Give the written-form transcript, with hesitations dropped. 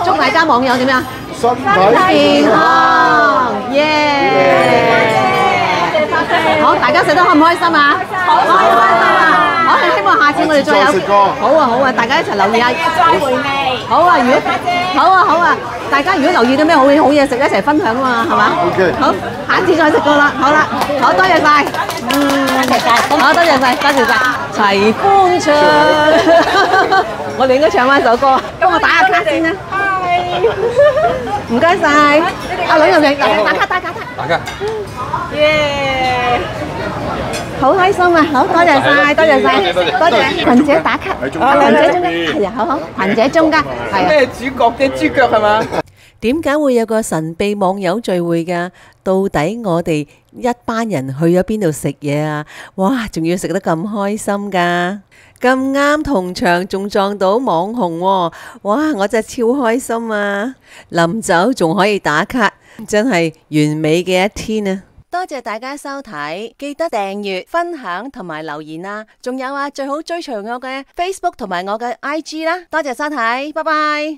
祝大家網友點樣？身體健康，耶！好，大家食得開唔開心啊？好開心啊！我係希望下次我哋再有。好啊好啊，大家一齊留意下。再回味。好啊，如果好啊，大家如果留意到咩好嘢食，一齊分享啊嘛，係嘛 ？OK。好，下次再食過啦。好啦，好多謝晒。多謝晒。好，多謝晒，多謝晒。齊歡唱，我哋應該唱翻首歌，幫我打下卡先啦。唔該晒，阿女又嚟打卡。大家。耶！好開心啊！好多謝晒，多謝。群姐打卡，群姐中間，係啊，好，群姐中間，係啊。咩主角嘅豬腳係嘛？點解會有個神秘網友聚會㗎？到底我哋一班人去咗邊度食嘢啊？哇！仲要食得咁開心㗎？咁啱同場仲撞到網紅喎！哇！我真係超開心啊！臨走仲可以打卡，真係完美嘅一天啊！多謝大家收睇，記得訂閱、分享同埋留言啊！仲有啊，最好追隨我嘅 Facebook 同埋我嘅IG 啦！多謝收睇，拜拜。